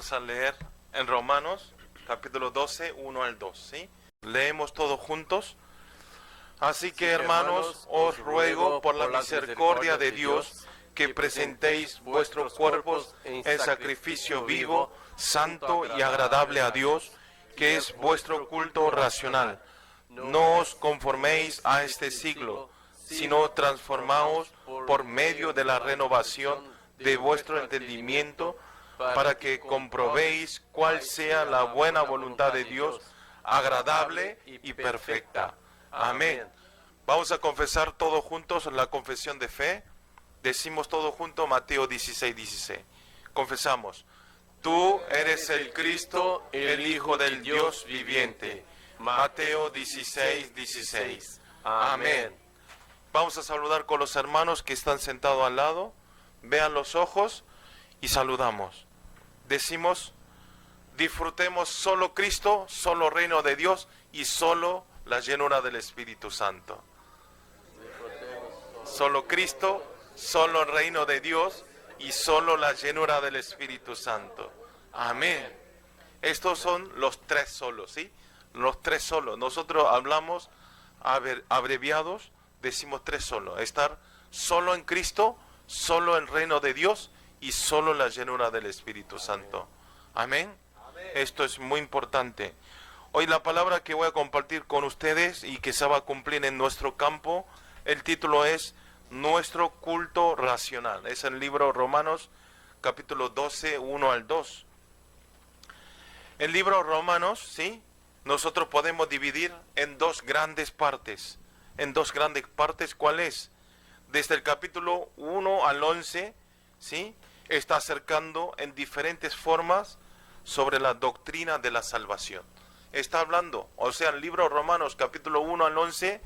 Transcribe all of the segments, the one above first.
Vamos a leer en Romanos, capítulo 12, 1 al 2, ¿sí? Leemos todos juntos. Así que, hermanos, os ruego por la misericordia de Dios que presentéis vuestros cuerpos en sacrificio vivo, santo y agradable a Dios, que es vuestro culto racional. No os conforméis a este siglo, sino transformaos por medio de la renovación de vuestro entendimiento, para que comprobéis cuál sea la buena voluntad de Dios, agradable y perfecta. Amén. Vamos a confesar todos juntos la confesión de fe. Decimos todos juntos Mateo 16, 16. Confesamos: tú eres el Cristo, el Hijo del Dios viviente. Mateo 16, 16. Amén. Vamos a saludar con los hermanos que están sentados al lado. Vean los ojos y saludamos. Decimos: disfrutemos solo Cristo, solo reino de Dios y solo la llenura del Espíritu Santo. Solo Cristo, solo el reino de Dios y solo la llenura del Espíritu Santo. Amén. Estos son los tres solos, ¿sí? Los tres solos. Nosotros hablamos abreviados, decimos tres solos. Estar solo en Cristo, solo el reino de Dios y solo la llenura del Espíritu Santo. Amén. Esto es muy importante. Hoy la palabra que voy a compartir con ustedes y que se va a cumplir en nuestro campo, el título es Nuestro culto racional. Es el libro Romanos, capítulo 12, 1 al 2. El libro Romanos, ¿sí? Nosotros podemos dividir en dos grandes partes. En dos grandes partes, ¿cuál es? Desde el capítulo 1 al 11, ¿sí? Está acercando en diferentes formas sobre la doctrina de la salvación. Está hablando, o sea, el libro Romanos, capítulo 1 al 11,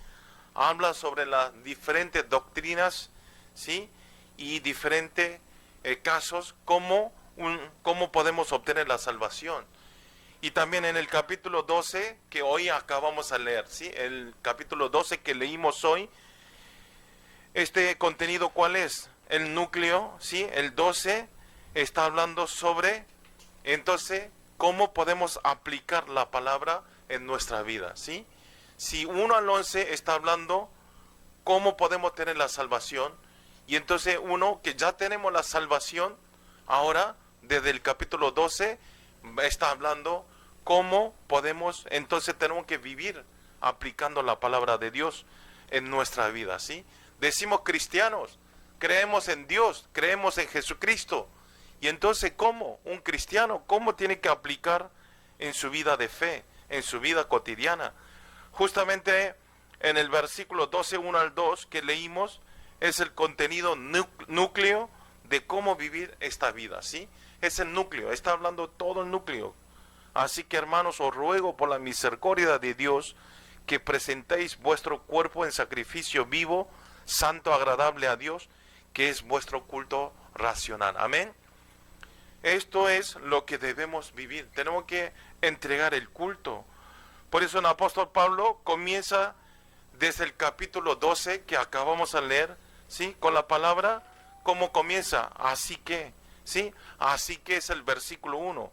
habla sobre las diferentes doctrinas, ¿sí? Y diferentes casos, cómo podemos obtener la salvación. Y también en el capítulo 12, que hoy acabamos de leer, ¿sí? El capítulo 12 que leímos hoy, este contenido, ¿cuál es? El núcleo, ¿sí? El 12 está hablando sobre, entonces, cómo podemos aplicar la palabra en nuestra vida, ¿sí? Si 1 al 11 está hablando cómo podemos tener la salvación, y entonces uno que ya tenemos la salvación, ahora desde el capítulo 12 está hablando cómo podemos, entonces tenemos que vivir aplicando la palabra de Dios en nuestra vida, ¿sí? Decimos cristianos, creemos en Dios, creemos en Jesucristo, y entonces ¿cómo? Un cristiano, ¿cómo tiene que aplicar en su vida de fe, en su vida cotidiana? Justamente en el versículo 12, 1 al 2 que leímos, es el contenido núcleo de cómo vivir esta vida, ¿sí? Es el núcleo, está hablando todo el núcleo. Así que, hermanos, os ruego por la misericordia de Dios que presentéis vuestro cuerpo en sacrificio vivo, santo, agradable a Dios, que es vuestro culto racional. Amén. Esto es lo que debemos vivir. Tenemos que entregar el culto. Por eso el apóstol Pablo comienza desde el capítulo 12 que acabamos de leer, ¿sí? Con la palabra, ¿cómo comienza? Así que, ¿sí? Así que es el versículo 1.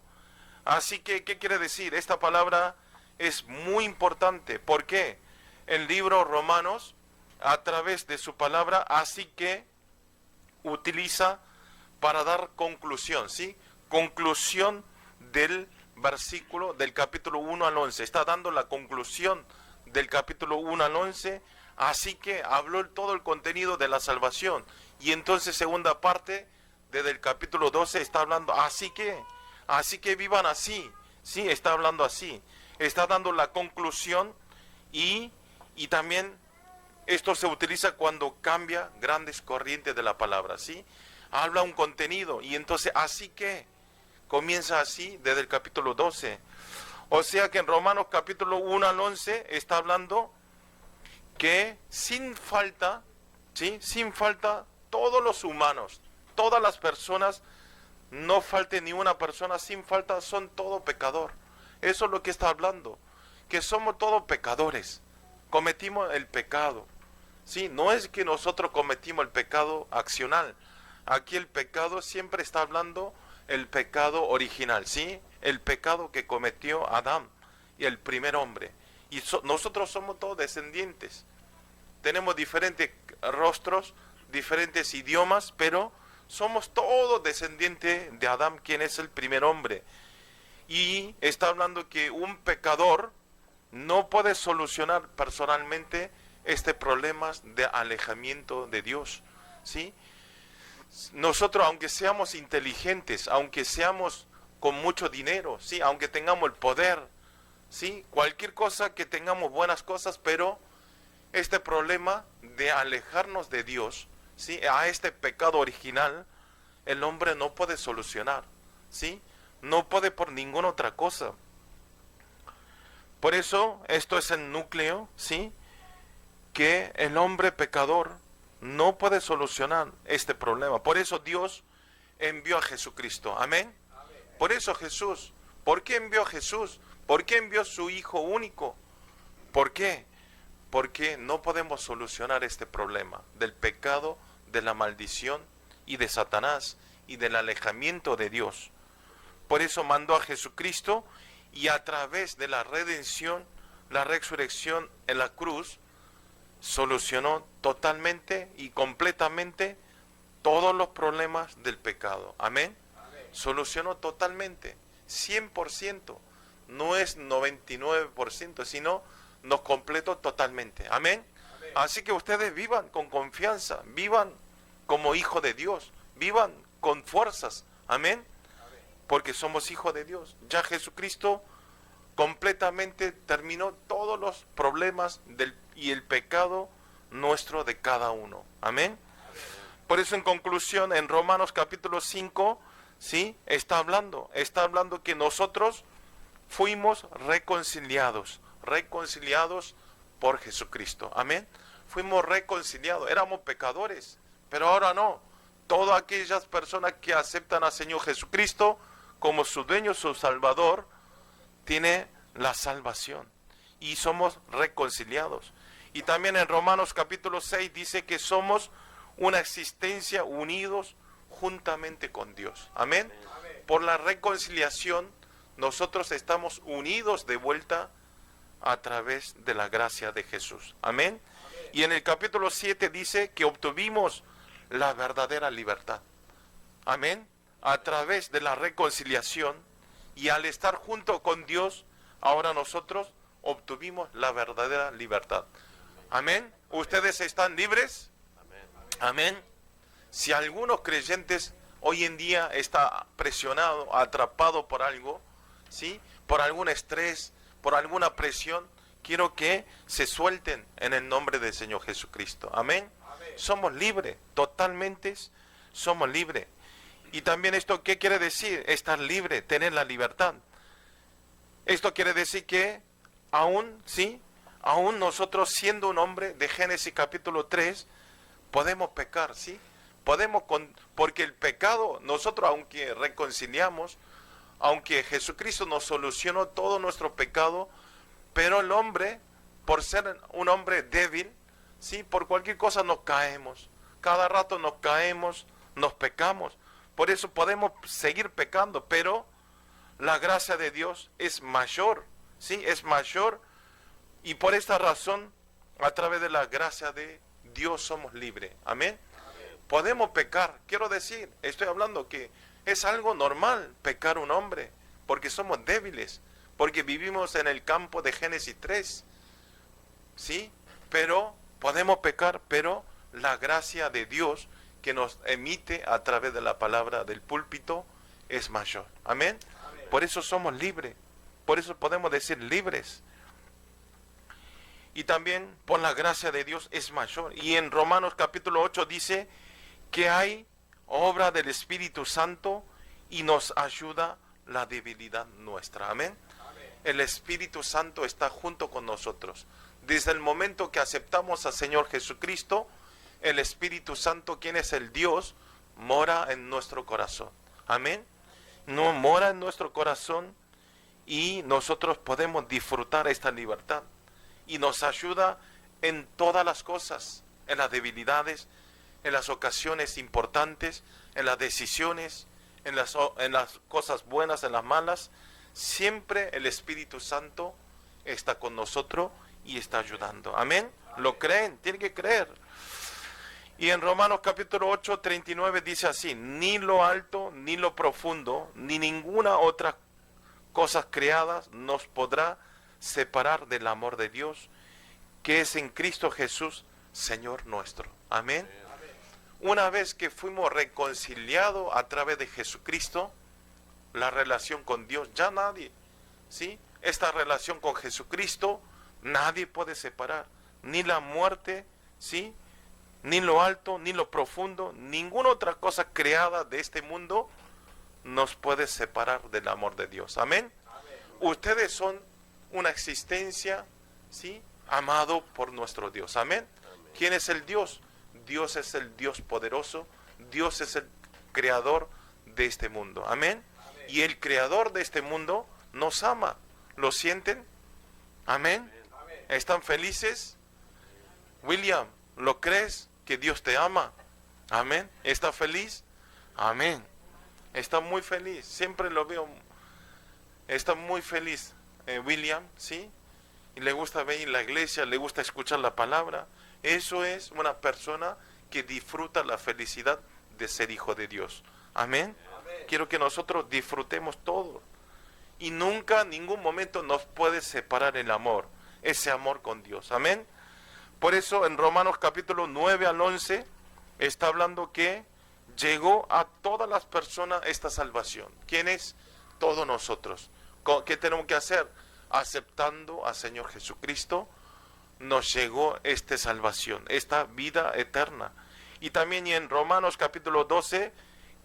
Así que, ¿qué quiere decir? Esta palabra es muy importante. ¿Por qué? El libro Romanos, a través de su palabra, así que utiliza para dar conclusión, ¿sí? Conclusión del versículo del capítulo 1 al 11. Está dando la conclusión del capítulo 1 al 11. Así que habló todo el contenido de la salvación. Y entonces, segunda parte, desde el capítulo 12, está hablando, así que vivan así. Sí, está hablando así. Está dando la conclusión y también esto se utiliza cuando cambia grandes corrientes de la palabra, ¿sí? Habla un contenido y entonces así que comienza así desde el capítulo 12. O sea que en Romanos capítulo 1 al 11 está hablando que sin falta, ¿sí? Sin falta, todos los humanos, todas las personas, no falte ni una persona, sin falta son todo pecador. Eso es lo que está hablando, que somos todos pecadores, cometimos el pecado. Sí, no es que nosotros cometimos el pecado accional. Aquí el pecado siempre está hablando el pecado original, ¿sí? El pecado que cometió Adán y el primer hombre. Y nosotros somos todos descendientes. Tenemos diferentes rostros, diferentes idiomas, pero somos todos descendientes de Adán, quien es el primer hombre. Y está hablando que un pecador no puede solucionar personalmente este problema de alejamiento de Dios, ¿sí? Nosotros, aunque seamos inteligentes, aunque seamos con mucho dinero, ¿sí? Aunque tengamos el poder, ¿sí? Cualquier cosa, que tengamos buenas cosas, pero este problema de alejarnos de Dios, ¿sí? A este pecado original, el hombre no puede solucionar, ¿sí? No puede por ninguna otra cosa. Por eso, esto es el núcleo, ¿sí? Que el hombre pecador no puede solucionar este problema. Por eso Dios envió a Jesucristo. Amén. Por eso Jesús. ¿Por qué envió a Jesús? ¿Por qué envió a su Hijo único? ¿Por qué? Porque no podemos solucionar este problema del pecado, de la maldición y de Satanás y del alejamiento de Dios. Por eso mandó a Jesucristo, y a través de la redención, la resurrección en la cruz, solucionó totalmente y completamente todos los problemas del pecado. Amén. Solucionó totalmente, 100%. No es 99%, sino nos completó totalmente. Amén. Así que ustedes vivan con confianza, vivan como hijos de Dios, vivan con fuerzas. Amén. Porque somos hijos de Dios. Ya Jesucristo completamente terminó todos los problemas y el pecado nuestro de cada uno. Amén. Por eso, en conclusión, en Romanos capítulo 5, ¿sí? Está hablando que nosotros fuimos reconciliados por Jesucristo. Amén. Fuimos reconciliados, éramos pecadores, pero ahora no. Todas aquellas personas que aceptan al Señor Jesucristo como su dueño, su Salvador, tiene la salvación y somos reconciliados. Y también en Romanos capítulo 6 dice que somos una existencia unidos juntamente con Dios. Amén. Por la reconciliación nosotros estamos unidos de vuelta a través de la gracia de Jesús. Amén. Y en el capítulo 7 dice que obtuvimos la verdadera libertad. Amén. A través de la reconciliación y al estar junto con Dios, ahora nosotros obtuvimos la verdadera libertad. Amén. ¿Ustedes están libres? Amén. Si algunos creyentes hoy en día está presionado, atrapado por algo, ¿sí? Por algún estrés, por alguna presión, quiero que se suelten en el nombre del Señor Jesucristo. Amén. Somos libres, totalmente somos libres. Y también esto, ¿qué quiere decir? Estar libre, tener la libertad. Esto quiere decir que aún, ¿sí? Aún nosotros, siendo un hombre de Génesis capítulo 3, podemos pecar, ¿sí? Porque el pecado, nosotros aunque reconciliamos, aunque Jesucristo nos solucionó todo nuestro pecado, pero el hombre, por ser un hombre débil, ¿sí? Por cualquier cosa nos caemos. Cada rato nos caemos, nos pecamos. Por eso podemos seguir pecando, pero la gracia de Dios es mayor, ¿sí? Es mayor, y por esta razón, a través de la gracia de Dios somos libres. Amén. Podemos pecar, quiero decir, estoy hablando que es algo normal pecar un hombre, porque somos débiles, porque vivimos en el campo de Génesis 3, ¿sí? Pero podemos pecar, pero la gracia de Dios que nos emite a través de la palabra del púlpito es mayor. Amén. Por eso somos libres, por eso podemos decir libres. Y también por la gracia de Dios es mayor. Y en Romanos capítulo 8 dice que hay obra del Espíritu Santo y nos ayuda la debilidad nuestra. Amén. El Espíritu Santo está junto con nosotros. Desde el momento que aceptamos al Señor Jesucristo, el Espíritu Santo, quien es el Dios, mora en nuestro corazón. Amén. No mora en nuestro corazón y nosotros podemos disfrutar esta libertad. Y nos ayuda en todas las cosas, en las debilidades, en las ocasiones importantes, en las decisiones, en las cosas buenas, en las malas, siempre el Espíritu Santo está con nosotros y está ayudando. Amén. ¿Lo creen? Tienen que creer. Y en Romanos capítulo 8, 39 dice así: ni lo alto, ni lo profundo, ni ninguna otra cosa creada nos podrá separar del amor de Dios, que es en Cristo Jesús, Señor nuestro. Amén. Una vez que fuimos reconciliados a través de Jesucristo, la relación con Dios, ya nadie, ¿sí? Esta relación con Jesucristo, nadie puede separar, ni la muerte, ¿sí? Ni lo alto, ni lo profundo, ninguna otra cosa creada de este mundo nos puede separar del amor de Dios. Amén. Ustedes son una existencia, ¿sí? Amado por nuestro Dios. Amén. ¿Quién es el Dios? Dios es el Dios poderoso. Dios es el creador de este mundo. Amén. Y el creador de este mundo nos ama. ¿Lo sienten? Amén. ¿Están felices? William, ¿lo crees que Dios te ama? Amén. ¿Está feliz? Amén. Está muy feliz. Siempre lo veo. Está muy feliz William, ¿sí? Y le gusta venir a la iglesia, le gusta escuchar la palabra. Eso es una persona que disfruta la felicidad de ser hijo de Dios. Amén. Quiero que nosotros disfrutemos todo. Y nunca, en ningún momento nos puede separar el amor. Ese amor con Dios. Amén. Por eso en Romanos capítulo 9 al 11 está hablando que llegó a todas las personas esta salvación. ¿Quién es? Todos nosotros. ¿Qué tenemos que hacer? Aceptando al Señor Jesucristo, nos llegó esta salvación, esta vida eterna. Y también en Romanos capítulo 12,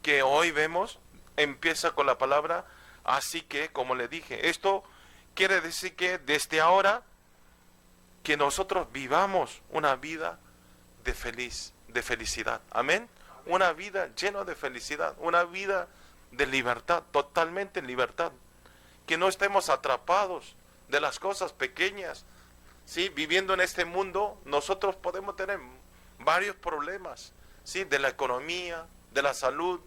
que hoy vemos, empieza con la palabra, así que, como le dije, esto quiere decir que desde ahora, que nosotros vivamos una vida de felicidad. Amén. Una vida llena de felicidad, una vida de libertad, totalmente en libertad. Que no estemos atrapados de las cosas pequeñas. ¿Sí? Viviendo en este mundo, nosotros podemos tener varios problemas, ¿sí? De la economía, de la salud,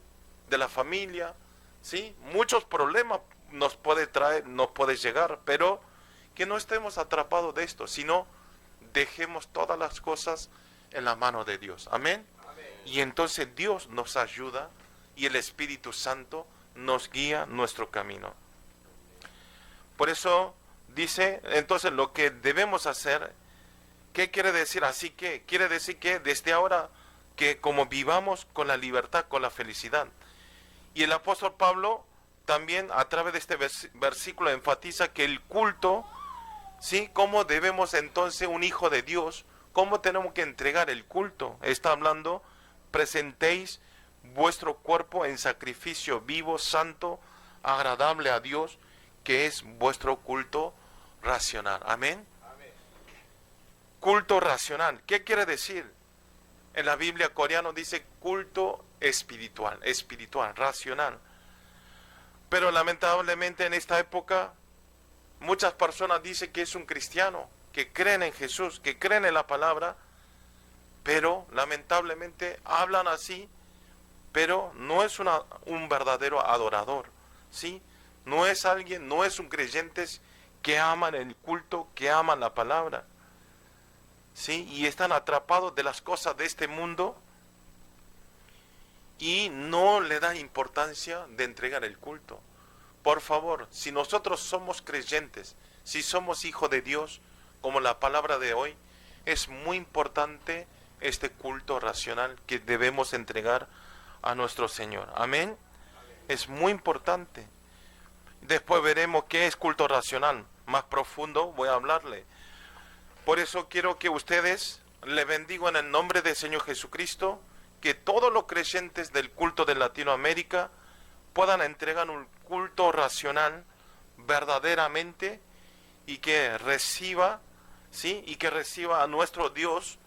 de la familia, ¿sí? Muchos problemas nos puede traer, nos puede llegar, pero que no estemos atrapados de esto, sino dejemos todas las cosas en la mano de Dios. Amén. Y entonces Dios nos ayuda y el Espíritu Santo nos guía nuestro camino. Por eso dice, entonces lo que debemos hacer, ¿qué quiere decir? Así que, quiere decir que desde ahora, que como vivamos con la libertad, con la felicidad. Y el apóstol Pablo también a través de este versículo enfatiza que el culto, ¿sí? ¿Cómo debemos entonces un hijo de Dios? ¿Cómo tenemos que entregar el culto? Está hablando, presentéis vuestro cuerpo en sacrificio vivo, santo, agradable a Dios, que es vuestro culto racional. Amén. Culto racional. ¿Qué quiere decir? En la Biblia coreana dice culto espiritual, racional. Pero lamentablemente en esta época muchas personas dicen que es un cristiano, que creen en Jesús, que creen en la palabra, pero lamentablemente hablan así, pero no es un verdadero adorador, ¿sí? No es alguien, no es un creyente que aman el culto, que aman la palabra, ¿sí? Y están atrapados de las cosas de este mundo y no le dan importancia de entregar el culto. Por favor, si nosotros somos creyentes, si somos hijos de Dios, como la palabra de hoy, es muy importante este culto racional que debemos entregar a nuestro Señor. Amén. Es muy importante. Después veremos qué es culto racional. Más profundo voy a hablarle. Por eso quiero que ustedes le bendigo en el nombre del Señor Jesucristo, que todos los creyentes del culto de Latinoamérica puedan entregar un culto racional verdaderamente y que reciba, ¿sí? Y que reciba a nuestro Dios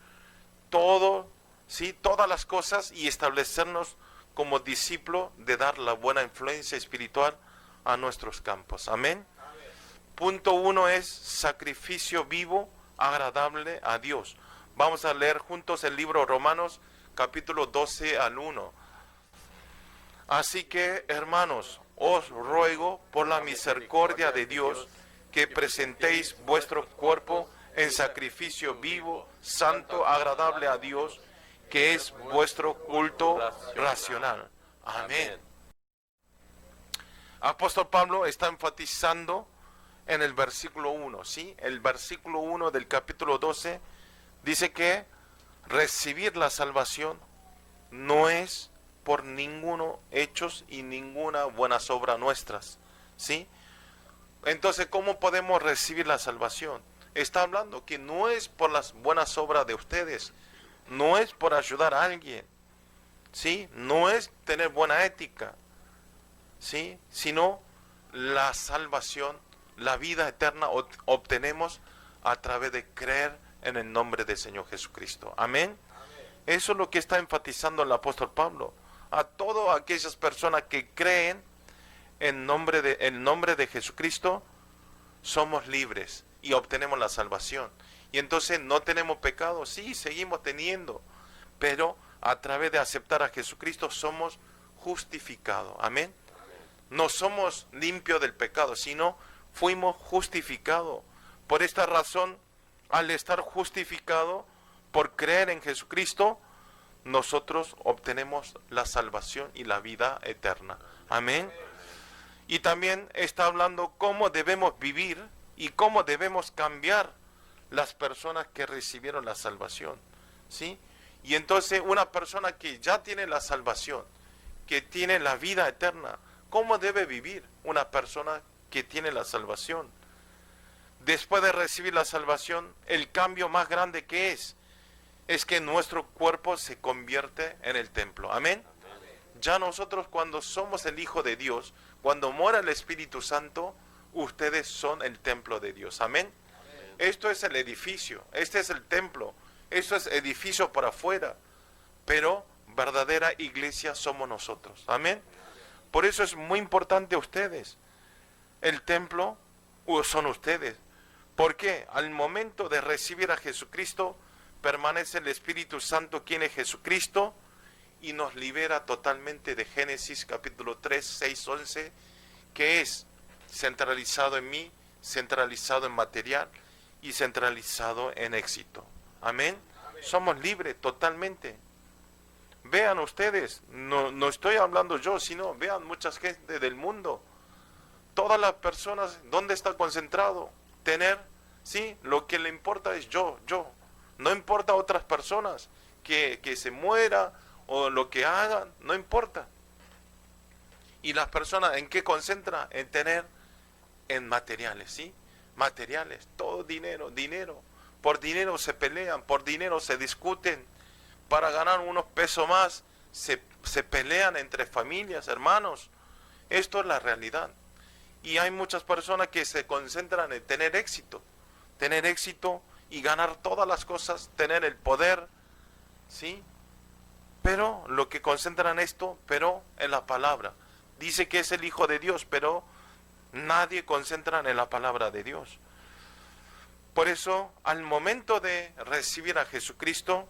todo, ¿sí? Todas las cosas y establecernos como discípulos de dar la buena influencia espiritual a nuestros campos. Amén. Punto 1 es sacrificio vivo, agradable a Dios. Vamos a leer juntos el libro Romanos, capítulo 12 al 1. Así que, hermanos, os ruego por la misericordia de Dios que presentéis vuestro cuerpo en sacrificio vivo, santo, agradable a Dios, que es vuestro culto racional. Amén. Apóstol Pablo está enfatizando en el versículo 1, ¿sí? El versículo 1 del capítulo 12 dice que recibir la salvación no es por ninguno hechos y ninguna buenas obras nuestras, ¿sí? Entonces, ¿cómo podemos recibir la salvación? Está hablando que no es por las buenas obras de ustedes, no es por ayudar a alguien, ¿sí? No es tener buena ética, ¿sí? Sino la salvación, la vida eterna obtenemos a través de creer en el nombre del Señor Jesucristo. Amén. Eso es lo que está enfatizando el apóstol Pablo. A todas aquellas personas que creen en el nombre de Jesucristo, somos libres y obtenemos la salvación. Y entonces no tenemos pecado, sí, seguimos teniendo, pero a través de aceptar a Jesucristo somos justificados. Amén. No somos limpios del pecado, sino fuimos justificados. Por esta razón, al estar justificados por creer en Jesucristo, nosotros obtenemos la salvación y la vida eterna. Amén. Y también está hablando cómo debemos vivir y cómo debemos cambiar las personas que recibieron la salvación, ¿sí? Y entonces una persona que ya tiene la salvación, que tiene la vida eterna, ¿cómo debe vivir una persona que tiene la salvación? Después de recibir la salvación, el cambio más grande que es que nuestro cuerpo se convierte en el templo. Amén. Ya nosotros, cuando somos el Hijo de Dios, cuando mora el Espíritu Santo, ustedes son el templo de Dios. Amén. Esto es el edificio, este es el templo, esto es edificio por afuera, pero verdadera iglesia somos nosotros. Amén. Por eso es muy importante ustedes. El templo son ustedes. Porque al momento de recibir a Jesucristo, permanece el Espíritu Santo, quien es Jesucristo, y nos libera totalmente de Génesis capítulo 3, 6, 11, que es centralizado en mí, centralizado en material y centralizado en éxito. Amén. Somos libres totalmente. Vean ustedes, no estoy hablando yo, sino vean mucha gente del mundo. Todas las personas, ¿dónde está concentrado? Tener, sí, lo que le importa es yo. No importa otras personas, que se muera o lo que hagan, no importa. Y las personas, ¿en qué concentran? En tener, en materiales, ¿sí? Materiales, todo dinero. Por dinero se pelean, por dinero se discuten. Para ganar unos pesos más, se pelean entre familias, hermanos. Esto es la realidad. Y hay muchas personas que se concentran en tener éxito y ganar todas las cosas, tener el poder, ¿sí? Pero lo que concentran esto, pero en la palabra. Dice que es el Hijo de Dios, pero nadie concentra en la palabra de Dios. Por eso, al momento de recibir a Jesucristo,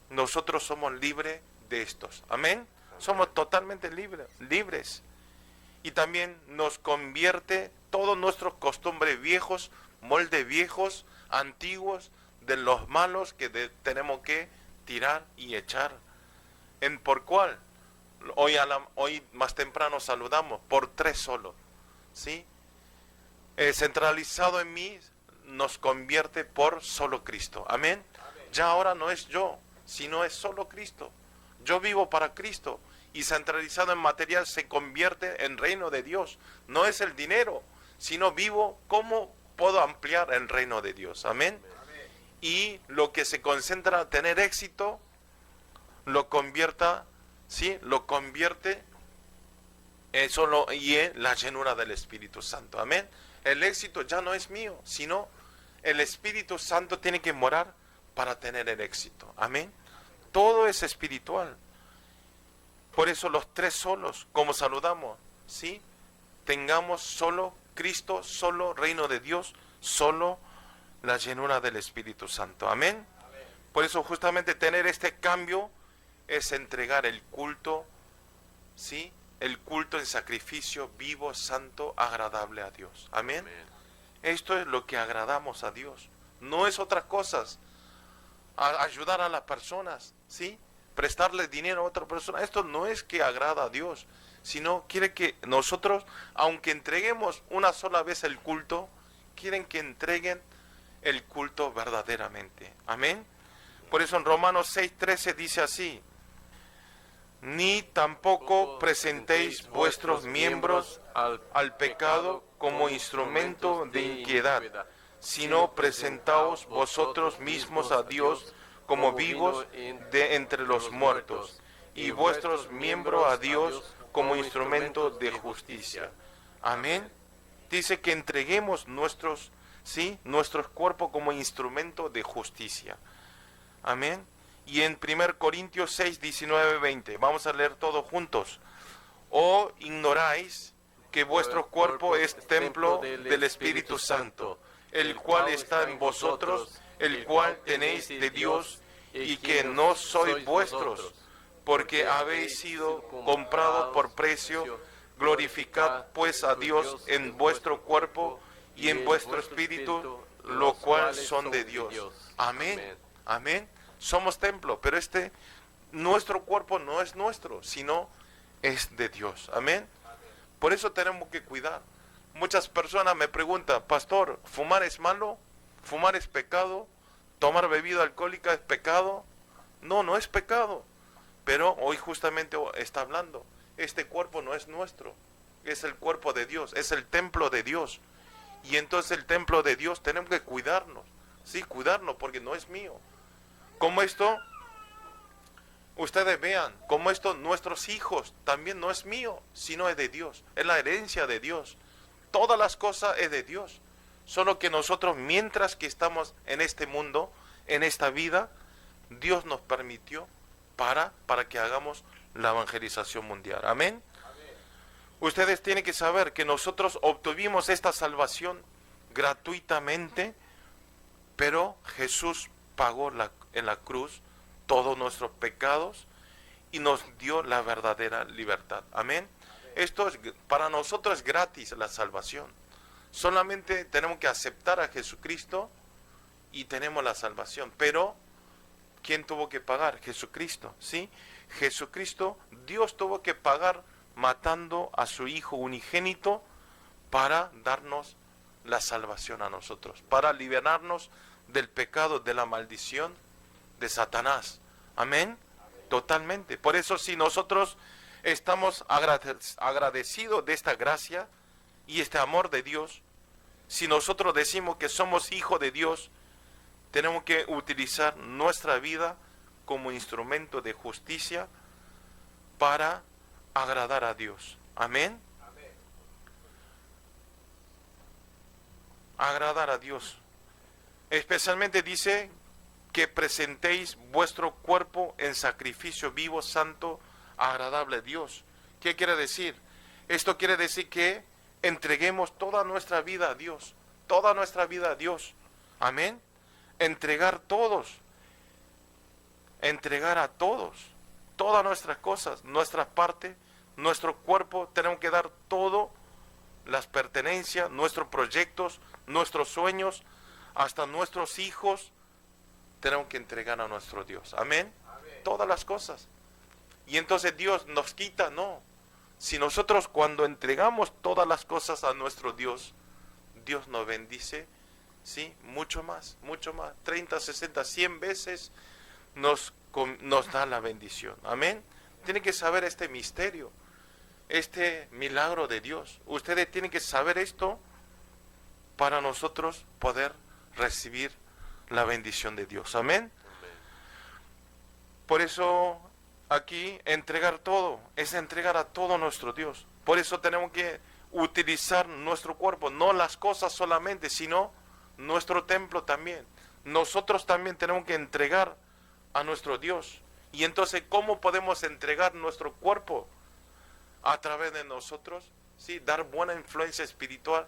nosotros somos libres de estos. Amén. Somos totalmente libres. Y también nos convierte todos nuestros costumbres viejos, moldes viejos, antiguos, de los malos que tenemos que tirar y echar. ¿Por cuál? Hoy más temprano saludamos, por 3 solo. ¿Sí? Centralizado en mí nos convierte por solo Cristo. Amén. Ya ahora no es yo, sino es solo Cristo. Yo vivo para Cristo. Y centralizado en material se convierte en reino de Dios. No es el dinero, sino vivo cómo puedo ampliar el reino de Dios. Amén. Y lo que se concentra en tener éxito, lo convierte en la llenura del Espíritu Santo. Amén. El éxito ya no es mío, sino el Espíritu Santo tiene que morar para tener el éxito. Amén. Todo es espiritual. Por eso los 3 solos, como saludamos, ¿sí? Tengamos solo Cristo, solo reino de Dios, solo la llenura del Espíritu Santo. Amén. Por eso justamente tener este cambio es entregar el culto, ¿sí? el culto en sacrificio vivo, santo, agradable a Dios. Amén. Esto es lo que agradamos a Dios. No es otras cosas. Ayudar a las personas, ¿sí? Prestarle dinero a otra persona. Esto no es que agrada a Dios, sino quiere que nosotros, aunque entreguemos una sola vez el culto, quieren que entreguen el culto verdaderamente. Amén. Por eso en Romanos 6:13 dice así: ni tampoco presentéis vuestros miembros al pecado como instrumento de impiedad, sino presentaos vosotros mismos a Dios como vivos de entre los muertos, y vuestros miembros a Dios como instrumento de justicia. Amén. Dice que entreguemos nuestros cuerpos como instrumento de justicia. Amén. Y en 1 Corintios 6, 19, 20, vamos a leer todos juntos. ¿O ignoráis que vuestro cuerpo es templo del Espíritu Santo, el cual está en vosotros, el cual tenéis de Dios, y que no sois vuestros, porque habéis sido comprados por precio? Glorificad pues a Dios en vuestro cuerpo y en vuestro espíritu, lo cual son de Dios. Amén. Amén. Somos templo, pero nuestro cuerpo no es nuestro, sino es de Dios. Amén. Por eso tenemos que cuidar. Muchas personas me preguntan: pastor, ¿fumar es malo? ¿Fumar es pecado? ¿Tomar bebida alcohólica es pecado? No, no es pecado. Pero hoy justamente está hablando, este cuerpo no es nuestro, es el cuerpo de Dios, es el templo de Dios. Y entonces el templo de Dios tenemos que cuidarnos, sí, cuidarnos, porque no es mío. Como esto, ustedes vean, como esto, nuestros hijos también no es mío, sino es de Dios, es la herencia de Dios. Todas las cosas es de Dios, solo que nosotros, mientras que estamos en este mundo, en esta vida, Dios nos permitió para que hagamos la evangelización mundial. Amén. Ustedes tienen que saber que nosotros obtuvimos esta salvación gratuitamente, pero Jesús pagó en la cruz todos nuestros pecados y nos dio la verdadera libertad. Amén. Esto es, para nosotros es gratis la salvación. Solamente tenemos que aceptar a Jesucristo y tenemos la salvación. Pero ¿quién tuvo que pagar? Jesucristo, ¿sí? Jesucristo, Dios tuvo que pagar matando a su Hijo unigénito para darnos la salvación a nosotros, para liberarnos del pecado, de la maldición de Satanás. Amén. Totalmente. Por eso, si nosotros estamos agradecidos de esta gracia y este amor de Dios, si nosotros decimos que somos hijos de Dios, tenemos que utilizar nuestra vida como instrumento de justicia para agradar a Dios. Amén. Agradar a Dios. Especialmente dice que presentéis vuestro cuerpo en sacrificio vivo, santo, agradable a Dios. ¿Qué quiere decir? Esto quiere decir que entreguemos toda nuestra vida a Dios, toda nuestra vida a Dios. Amén. Entregar a todos, todas nuestras cosas, nuestras partes, nuestro cuerpo, tenemos que dar todo, las pertenencias, nuestros proyectos, nuestros sueños, hasta nuestros hijos, tenemos que entregar a nuestro Dios. Amén. Todas las cosas. Y entonces Dios nos quita, no. Si nosotros cuando entregamos todas las cosas a nuestro Dios, Dios nos bendice, sí, mucho más, 30, 60, 100 veces nos da la bendición. Amén. Tienen que saber este misterio, este milagro de Dios. Ustedes tienen que saber esto para nosotros poder recibir la bendición de Dios. Amén. Por eso aquí entregar todo es entregar a todo nuestro Dios. Por eso tenemos que utilizar nuestro cuerpo, no las cosas solamente, sino nuestro templo también. Nosotros también tenemos que entregar a nuestro Dios. Y entonces, ¿cómo podemos entregar nuestro cuerpo? A través de nosotros, ¿sí? Dar buena influencia espiritual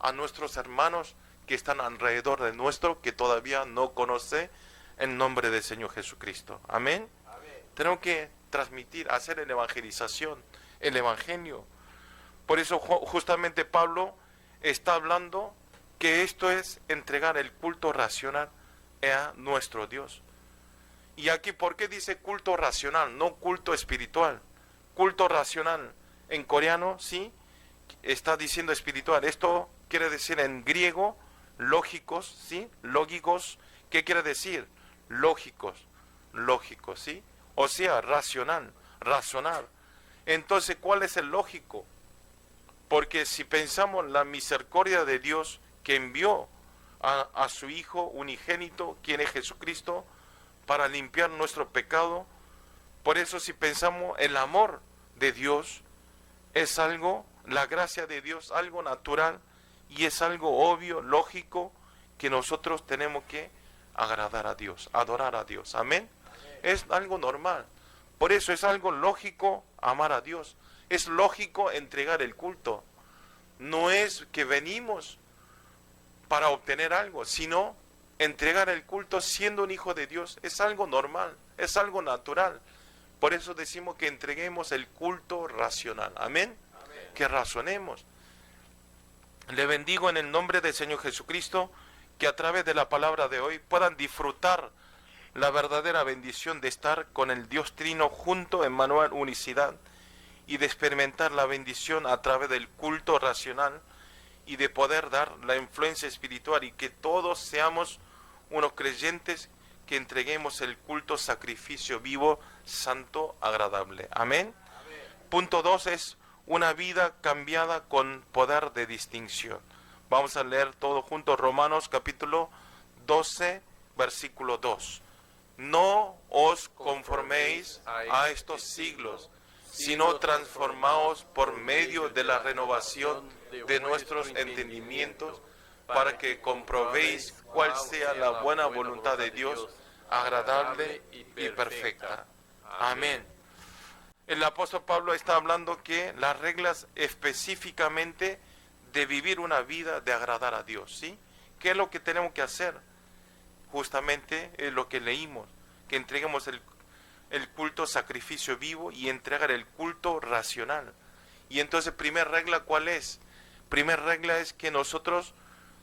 a nuestros hermanos que están alrededor de nuestro, que todavía no conoce el nombre del Señor Jesucristo. Amén. Tenemos que transmitir, hacer la evangelización. el Evangelio. Por eso justamente Pablo está hablando que esto es entregar el culto racional a nuestro Dios. Y aquí, ¿por qué dice culto racional, no culto espiritual? Culto racional, en coreano, sí, está diciendo espiritual. Esto quiere decir en griego, lógicos, sí, lógicos. ¿Qué quiere decir? Lógicos, lógicos, sí. O sea, racional, razonar. Entonces, ¿cuál es el lógico? Porque si pensamos la misericordia de Dios que envió a su Hijo unigénito, quien es Jesucristo, para limpiar nuestro pecado, por eso si pensamos el amor de Dios, es algo, la gracia de Dios, algo natural y es algo obvio, lógico, que nosotros tenemos que agradar a Dios, adorar a Dios. Amén. Es algo normal. Por eso es algo lógico amar a Dios. Es lógico entregar el culto. No es que venimos para obtener algo, sino entregar el culto siendo un hijo de Dios. Es algo normal, es algo natural. Por eso decimos que entreguemos el culto racional. Amén. Amén. Que razonemos. Le bendigo en el nombre del Señor Jesucristo, que a través de la palabra de hoy puedan disfrutar la verdadera bendición de estar con el Dios Trino junto en manual unicidad y de experimentar la bendición a través del culto racional y de poder dar la influencia espiritual y que todos seamos unos creyentes que entreguemos el culto sacrificio vivo, santo, agradable. Amén. Amén. Punto 2 es una vida cambiada con poder de distinción. Vamos a leer todo junto Romanos capítulo 12, versículo 2. No os conforméis a estos siglos, sino transformaos por medio de la renovación de nuestros entendimientos, para que comprobéis cuál sea la buena voluntad de Dios, agradable y perfecta. Amén. El apóstol Pablo está hablando que las reglas específicamente de vivir una vida de agradar a Dios, ¿sí? ¿Qué es lo que tenemos que hacer? Justamente es lo que leímos, que entreguemos el culto sacrificio vivo y entregar el culto racional. Y entonces, primera regla, ¿cuál es? Primera regla es que nosotros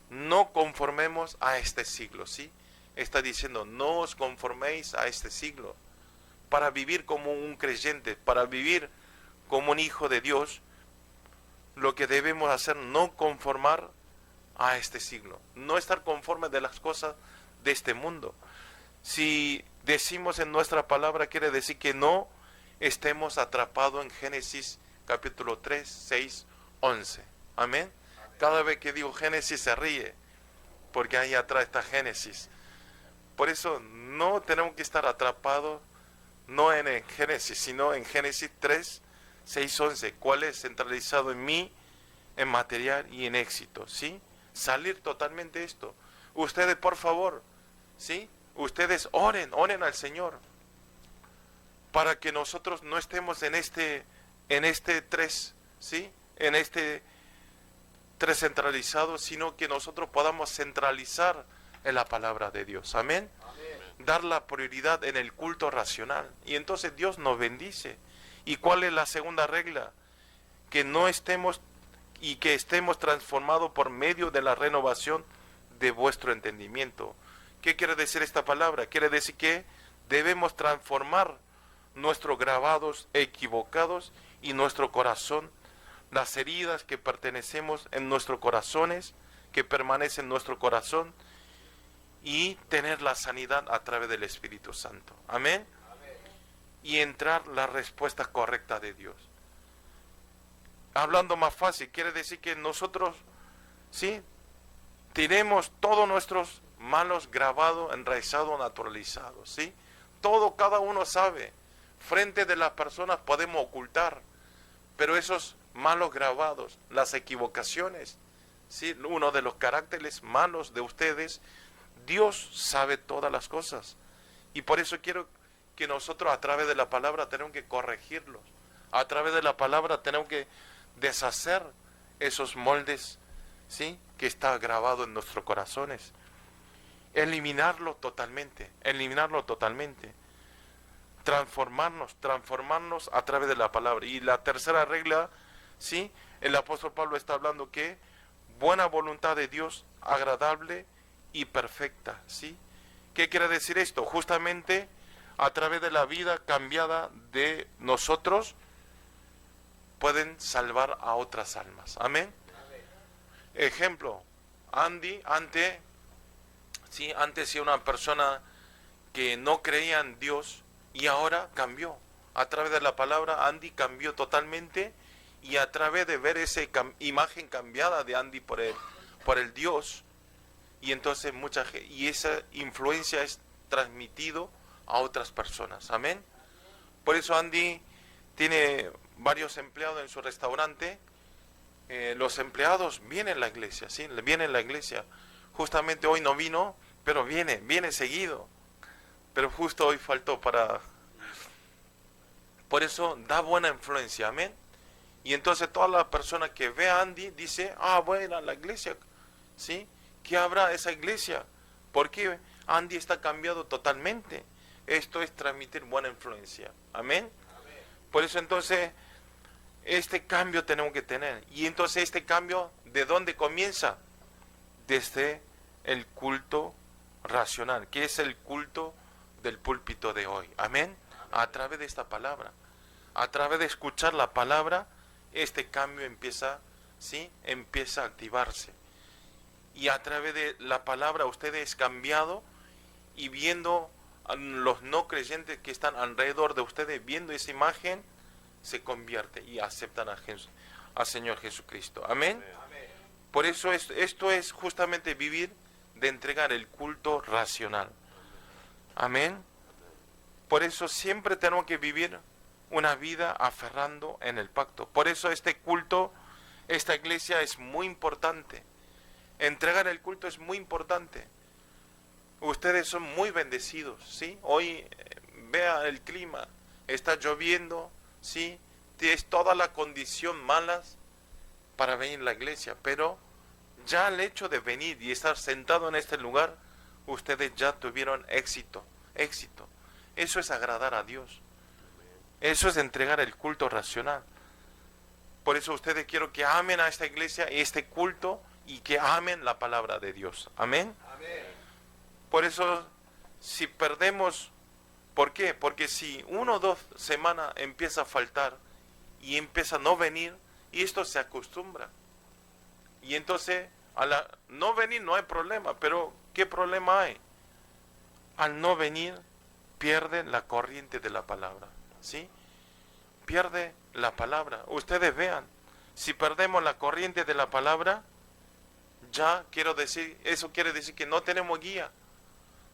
no conformemos a este siglo, ¿sí? Está diciendo, no os conforméis a este siglo. Para vivir como un creyente, para vivir como un hijo de Dios, lo que debemos hacer, no conformar a este siglo, no estar conforme de las cosas de este mundo. Si decimos en nuestra palabra, quiere decir que no estemos atrapados en Génesis capítulo 3, 6, 11. Amén. Cada vez que digo Génesis se ríe, porque ahí atrás está Génesis. Por eso no tenemos que estar atrapados, no en el Génesis, sino en Génesis 3, 6, 11. ¿Cuál es centralizado en mí, en material y en éxito? ¿Sí? Salir totalmente de esto. Ustedes, por favor, ¿sí? Ustedes oren al Señor para que nosotros no estemos en este 3, ¿sí? En este 3 centralizado, sino que nosotros podamos centralizar en la palabra de Dios. Amén. Amén. Dar la prioridad en el culto racional. Y entonces Dios nos bendice. ¿Y cuál es la segunda regla? Que no estemos y que estemos transformados por medio de la renovación de vuestro entendimiento. ¿Qué quiere decir esta palabra? Quiere decir que debemos transformar nuestros grabados equivocados y nuestro corazón, las heridas que pertenecemos en nuestros corazones, que permanecen en nuestro corazón, y tener la sanidad a través del Espíritu Santo. Amén. Amén. Y entrar la respuesta correcta de Dios. Hablando más fácil, quiere decir que nosotros, ¿sí?, tenemos todos nuestros malos grabados, enraizados, naturalizados, ¿sí? Todo, cada uno sabe. Frente de las personas podemos ocultar, pero esos malos grabados, las equivocaciones, ¿sí?, uno de los caracteres malos de ustedes, Dios sabe todas las cosas. Y por eso quiero que nosotros a través de la palabra tenemos que corregirlos. A través de la palabra tenemos que deshacer esos moldes, ¿sí?, que está grabado en nuestros corazones. Eliminarlo totalmente. transformarnos a través de la palabra. Y la tercera regla, ¿sí? El apóstol Pablo está hablando que buena voluntad de Dios, agradable y perfecta, ¿sí? ¿Qué quiere decir esto? Justamente a través de la vida cambiada de nosotros pueden salvar a otras almas. Amén. Ejemplo, Andy antes era una persona que no creía en Dios y ahora cambió. A través de la palabra Andy cambió totalmente, y a través de ver esa imagen cambiada de Andy por el Dios, y entonces y esa influencia es transmitido a otras personas. Amén. Por eso Andy tiene varios empleados en su restaurante. Los empleados vienen a la iglesia, ¿sí? Vienen a la iglesia. Justamente hoy no vino, pero viene seguido. Pero justo hoy faltó para... Por eso da buena influencia, amén. Y entonces toda la persona que ve a Andy dice, voy a ir a la iglesia, ¿sí? ¿Qué habrá esa iglesia? Porque Andy está cambiado totalmente. Esto es transmitir buena influencia, amén. Por eso entonces este cambio tenemos que tener. Y entonces este cambio, ¿de dónde comienza? Desde el culto racional, que es el culto del púlpito de hoy. Amén. A través de esta palabra, a través de escuchar la palabra, este cambio empieza a activarse. Y a través de la palabra usted es cambiado, y viendo a los no creyentes que están alrededor de ustedes, viendo esa imagen, se convierte y aceptan al Señor Jesucristo. Amén. Por eso esto es justamente vivir de entregar el culto racional. Amén. Por eso siempre tenemos que vivir una vida aferrando en el pacto. Por eso este culto, esta iglesia es muy importante. Entregar el culto es muy importante. Ustedes son muy bendecidos, ¿sí? Hoy vea el clima, está lloviendo, ¿sí? Es toda la condición malas para venir a la iglesia, pero ya el hecho de venir y estar sentado en este lugar, ustedes ya tuvieron éxito. Eso es agradar a Dios. Eso es entregar el culto racional. Por eso ustedes quiero que amen a esta iglesia y este culto, y que amen la palabra de Dios. Amén. Por eso, si perdemos, ¿por qué? Porque si 1 o 2 semanas empieza a faltar y empieza a no venir, y esto se acostumbra. Y entonces, al no venir no hay problema, pero ¿qué problema hay? Al no venir, pierde la corriente de la palabra, ¿sí? Pierde la palabra. Ustedes vean, si perdemos la corriente de la palabra, eso quiere decir que no tenemos guía.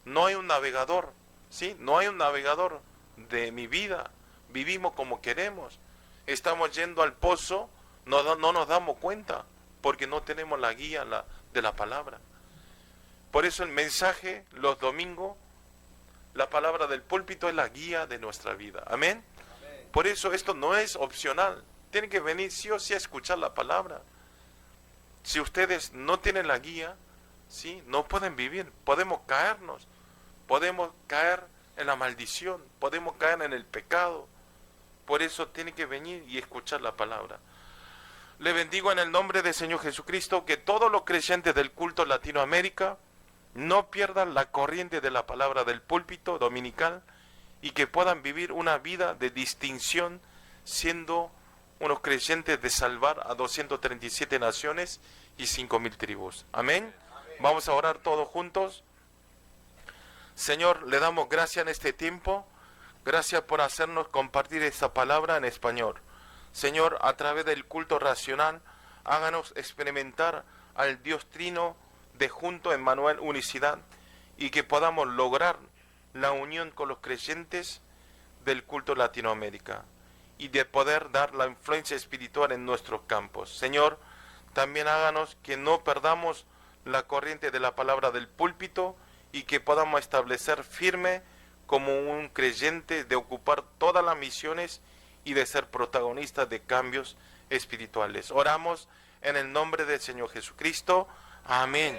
No hay un navegador, ¿sí? No hay un navegador de mi vida. Vivimos como queremos. Estamos yendo al pozo, no nos damos cuenta, porque no tenemos la guía de la palabra. Por eso el mensaje, los domingos, la palabra del púlpito es la guía de nuestra vida. Amén. Por eso esto no es opcional. Tienen que venir sí o sí a escuchar la palabra. Si ustedes no tienen la guía, ¿sí? No pueden vivir. Podemos caernos. Podemos caer en la maldición. Podemos caer en el pecado. Por eso tienen que venir y escuchar la palabra. Le bendigo en el nombre del Señor Jesucristo, que todos los creyentes del culto Latinoamérica no pierdan la corriente de la palabra del púlpito dominical, y que puedan vivir una vida de distinción, siendo unos creyentes de salvar a 237 naciones y 5,000 tribus. Amén. Vamos a orar todos juntos. Señor, le damos gracias en este tiempo. Gracias por hacernos compartir esta palabra en español. Señor, a través del culto racional, háganos experimentar al Dios Trino de junto en Manuel unicidad, y que podamos lograr la unión con los creyentes del culto Latinoamérica, y de poder dar la influencia espiritual en nuestros campos. Señor, también háganos que no perdamos la corriente de la palabra del púlpito, y que podamos establecer firme como un creyente de ocupar todas las misiones y de ser protagonistas de cambios espirituales. Oramos en el nombre del Señor Jesucristo. Amén.